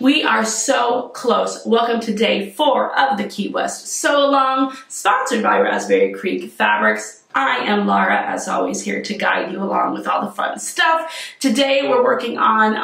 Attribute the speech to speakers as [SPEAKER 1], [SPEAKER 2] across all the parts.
[SPEAKER 1] We are so close. Welcome to day 4 of the Key West Sew Along, sponsored by Raspberry Creek Fabrics. I am Laura, as always, here to guide you along with all the fun stuff. Today we're working on,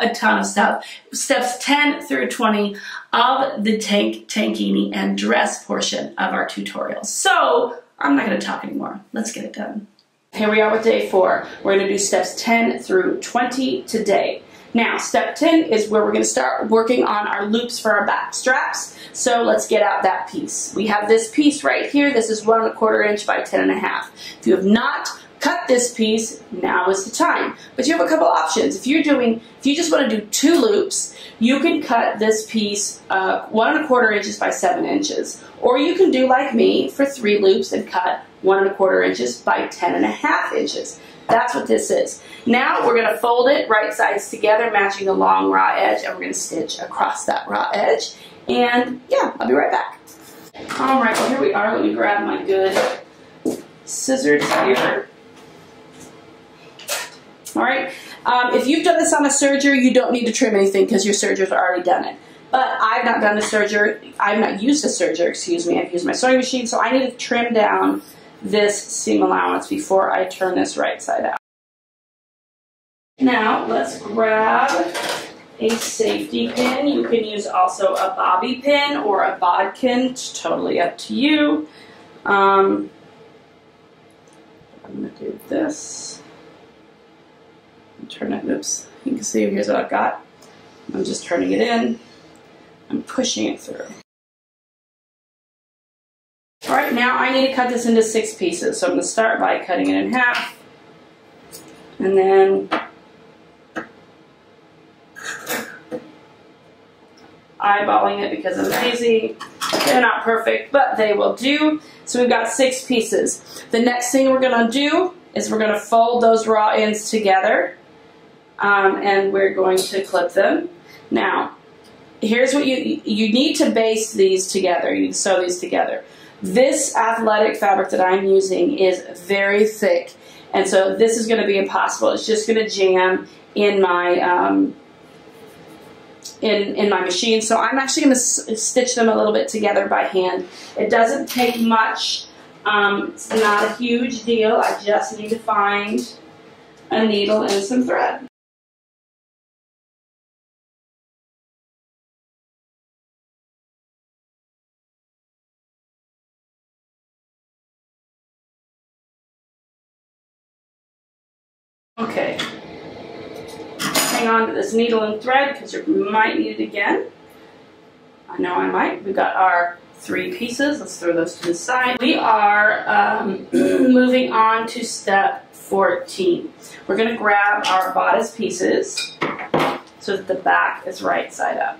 [SPEAKER 1] a ton of stuff. Steps 10 through 20 of the tankini and dress portion of our tutorial. So I'm not going to talk anymore. Let's get it done. Here we are with day 4. We're going to do steps 10 through 20 today. Now, step 10 is where we're going to start working on our loops for our back straps. So let's get out that piece. We have this piece right here. This is 1 1/4 inch by 10 1/2. If you have not cut this piece, now is the time. But you have a couple options. If you just want to do 2 loops, you can cut this piece 1 1/4 inches by 7 inches. Or you can do like me for 3 loops and cut 1 1/4 inches by 10 1/2 inches. That's what this is. Now we're going to fold it right sides together, matching the long raw edge, and we're going to stitch across that raw edge. And yeah, I'll be right back. All right, well here we are. Let me grab my good scissors here. All right, if you've done this on a serger, you don't need to trim anything because your serger's already done it. But I've not done a serger. I've not used a serger, excuse me. I've used my sewing machine, so I need to trim down this seam allowance before I turn this right side out. Now let's grab a safety pin. You can use also a bobby pin or a bodkin. It's totally up to you. I'm going to do this. Turn it, oops. You can see here's what I've got. I'm just turning it in. I'm pushing it through. All right, now I need to cut this into 6 pieces. So I'm going to start by cutting it in half. And then eyeballing it because I'm lazy. They're not perfect, but they will do. So we've got 6 pieces. The next thing we're going to do is we're going to fold those raw ends together. And we're going to clip them. Now, here's what you need to baste these together. You sew these together. This athletic fabric that I'm using is very thick, and so this is going to be impossible. It's just going to jam in my in my machine. So I'm actually going to stitch them a little bit together by hand. It doesn't take much. It's not a huge deal. I just need to find a needle and some thread. Okay, hang on to this needle and thread because you might need it again. I know I might. We've got our 3 pieces. Let's throw those to the side. We are moving on to step 14. We're going to grab our bodice pieces so that the back is right side up.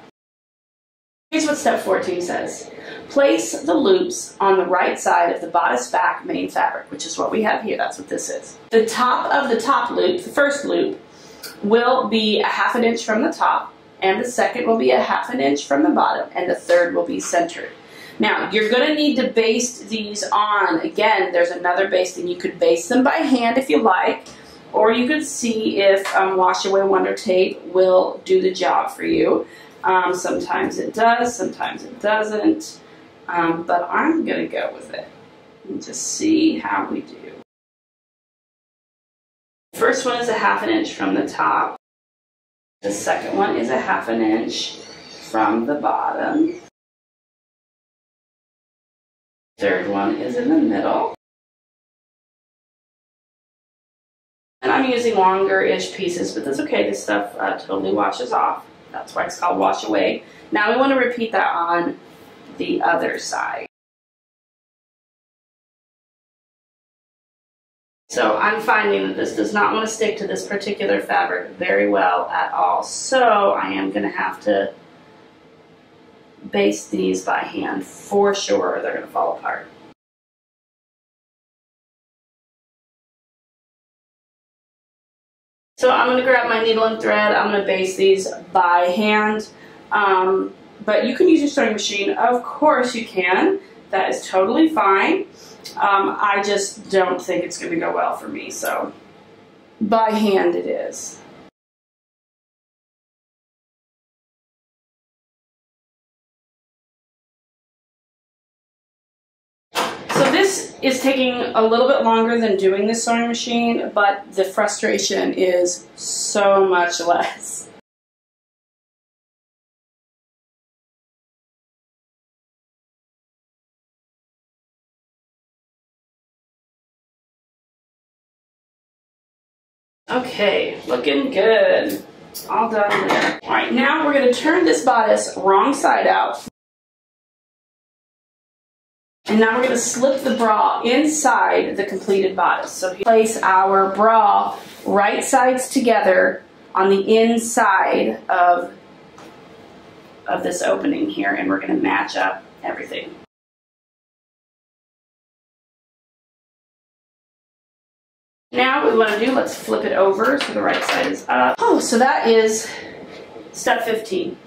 [SPEAKER 1] Here's what step 14 says. Place the loops on the right side of the bodice back main fabric, which is what we have here. That's what this is. The top of the top loop, the first loop, will be 1/2 inch from the top, and the second will be 1/2 inch from the bottom, and the third will be centered. Now, you're going to need to baste these on. Again, there's another basting. You could baste them by hand if you like, or you could see if Wash Away Wonder Tape will do the job for you. Sometimes it does, sometimes it doesn't, but I'm going to go with it and just see how we do. The first one is 1/2 inch from the top. The second one is 1/2 inch from the bottom. Third one is in the middle. And I'm using longer-ish pieces, but that's okay. This stuff totally washes off. That's why it's called Wash Away. Now we want to repeat that on the other side. So I'm finding that this does not want to stick to this particular fabric very well at all. So I am going to have to baste these by hand for sure, or they're going to fall apart. So I'm going to grab my needle and thread. I'm going to baste these by hand. But you can use your sewing machine. Of course you can. That is totally fine. I just don't think it's going to go well for me. So by hand it is. This is taking a little bit longer than doing the sewing machine, but the frustration is so much less. Okay, looking good. All done there. All right, now we're going to turn this bodice wrong side out. And now we're going to slip the bra inside the completed bodice. So place our bra right sides together on the inside of this opening here, and we're going to match up everything. Now what we want to do, let's flip it over so the right side is up. Oh, so that is step 15.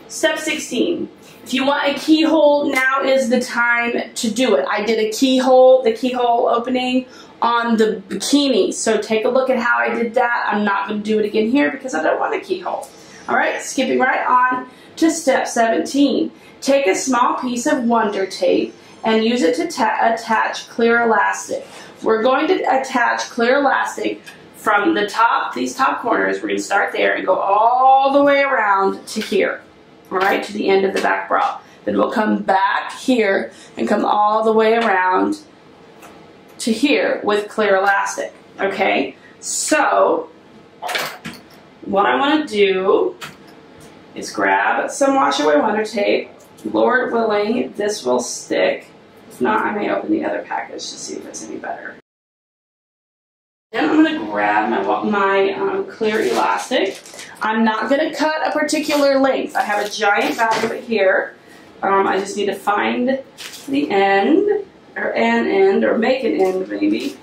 [SPEAKER 1] Step 16. If you want a keyhole, now is the time to do it. I did a keyhole, the keyhole opening on the bikini. So take a look at how I did that. I'm not going to do it again here because I don't want a keyhole. All right, skipping right on to step 17. Take a small piece of Wonder Tape and use it to attach clear elastic. We're going to attach clear elastic from the top, these top corners. We're going to start there and go all the way around to here. All right, to the end of the back bra. Then we'll come back here and come all the way around to here with clear elastic. Okay, so what I want to do is grab some wash away Wonder Tape. Lord willing, this will stick. If not, I may open the other package to see if it's any better. Then I'm going to grab my clear elastic. I'm not going to cut a particular length. I have a giant bag of it here. I just need to find the end, or an end, or make an end maybe.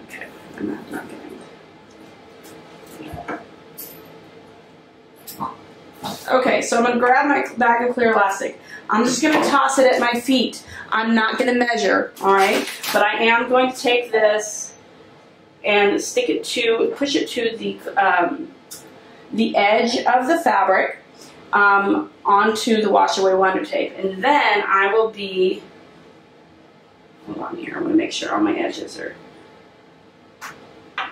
[SPEAKER 1] Okay, I'm not getting it. Okay, so I'm going to grab my bag of clear elastic. I'm just going to toss it at my feet. I'm not going to measure, all right? But I am going to take this and stick it to, push it to the edge of the fabric onto the wash away Wonder Tape. And then I will be, hold on here, I'm going to make sure all my edges are,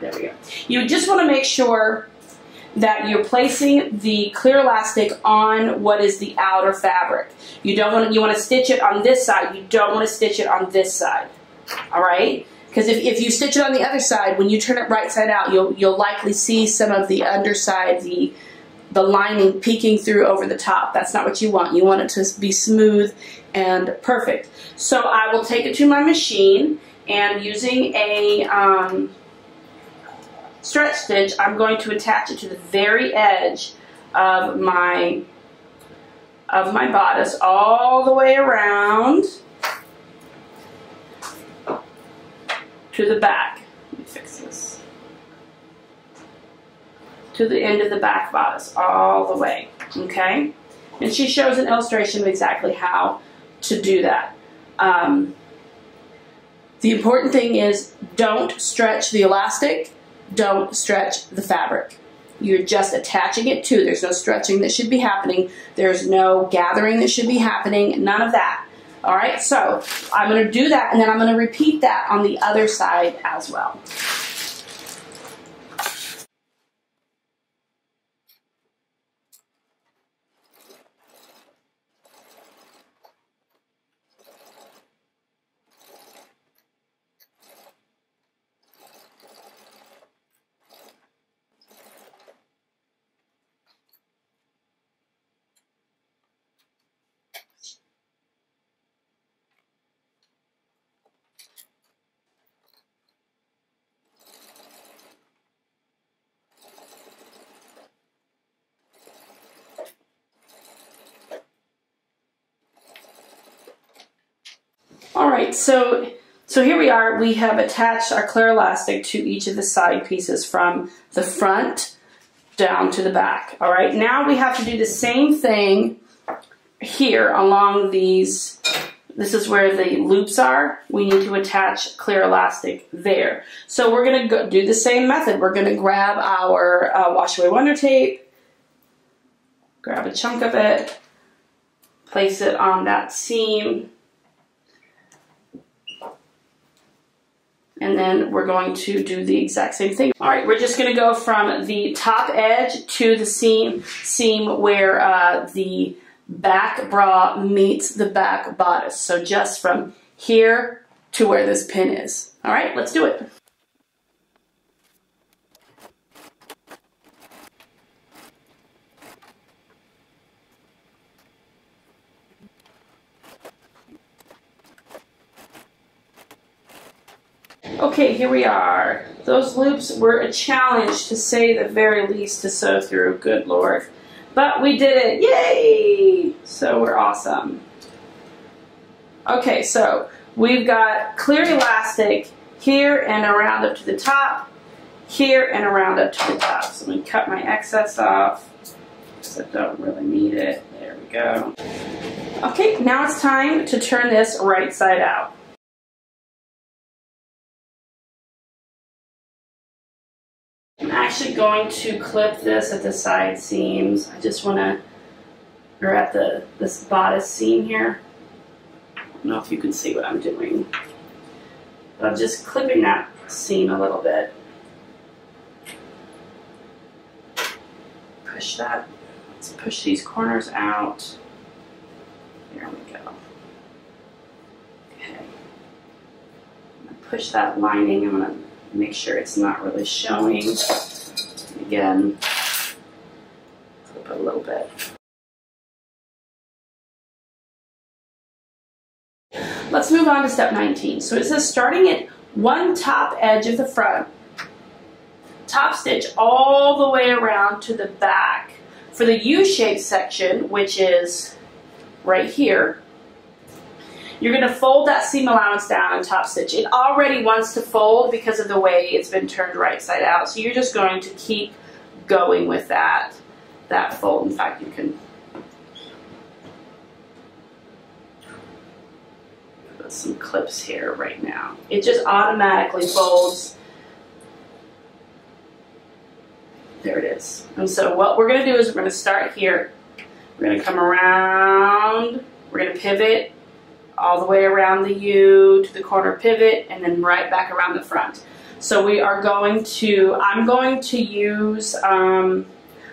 [SPEAKER 1] there we go. You just want to make sure that you're placing the clear elastic on what is the outer fabric. You want to stitch it on this side. You don't want to stitch it on this side. All right? Because if you stitch it on the other side, when you turn it right side out, you'll likely see some of the underside, the lining peeking through over the top. That's not what you want. You want it to be smooth and perfect. So I will take it to my machine, and using a stretch stitch, I'm going to attach it to the very edge of my bodice all the way around to the back. Let me fix this. To the end of the back bodice, all the way, okay? And she shows an illustration of exactly how to do that. The important thing is don't stretch the elastic. Don't stretch the fabric. You're just attaching it to. There's no stretching that should be happening. There's no gathering that should be happening. None of that. All right, so I'm going to do that, and then I'm going to repeat that on the other side as well. All right, so here we are. We have attached our clear elastic to each of the side pieces from the front down to the back. All right, now we have to do the same thing here along these. This is where the loops are. We need to attach clear elastic there. So we're going to do the same method. We're going to grab our wash away Wonder Tape, grab a chunk of it, place it on that seam, and then we're going to do the exact same thing. All right, we're just gonna go from the top edge to the seam where the back bra meets the back bodice. So just from here to where this pin is. All right, let's do it. Okay, here we are. Those loops were a challenge, to say the very least, to sew through. Good Lord. But we did it. Yay! So we're awesome. Okay, so we've got clear elastic here and around up to the top, here and around up to the top. So I'm going to cut my excess off because I don't really need it. There we go. Okay, now it's time to turn this right side out. I'm actually going to clip this at the side seams. I just want to, or at this bodice seam here. I don't know if you can see what I'm doing, but I'm just clipping that seam a little bit. Push that. Let's push these corners out. There we go. Okay. I'm going to push that lining. I'm going to make sure it's not really showing. Again, clip it a little bit. Let's move on to step 19. So it says starting at one top edge of the front, top stitch all the way around to the back. For the U-shaped section, which is right here, you're going to fold that seam allowance down and top stitch. It already wants to fold because of the way it's been turned right side out. So you're just going to keep going with that fold. In fact, you can put some clips here right now. It just automatically folds. There it is. And so what we're going to do is we're going to start here. We're going to come around. We're going to pivot all the way around the U to the corner pivot, and then right back around the front. So we are going to, I'm going to use, I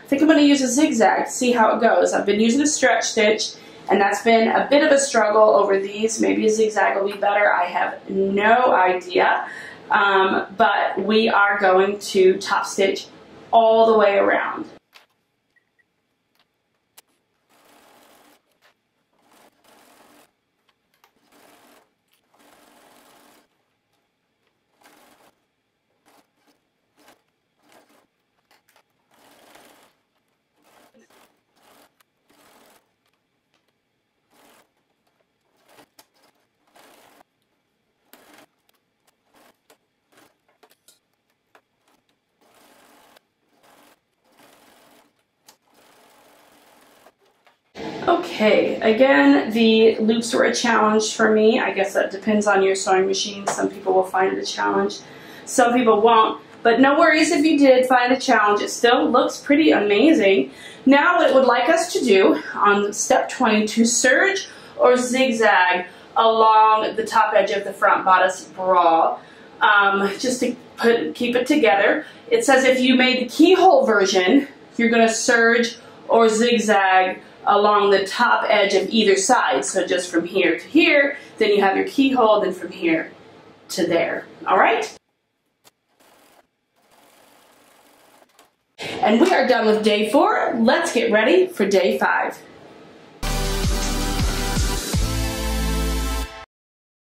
[SPEAKER 1] think I'm going to use a zigzag to see how it goes. I've been using a stretch stitch, and that's been a bit of a struggle over these. Maybe a zigzag will be better. I have no idea. But we are going to top stitch all the way around. Okay, again, the loops were a challenge for me. I guess that depends on your sewing machine. Some people will find it a challenge, some people won't. But no worries if you did find a challenge. It still looks pretty amazing. Now what it would like us to do on step 20, to serge or zigzag along the top edge of the front bodice bra, just to keep it together. It says if you made the keyhole version, you're going to serge or zigzag along the top edge of either side. So just from here to here, then you have your keyhole, then from here to there. All right? And we are done with day 4. Let's get ready for day 5.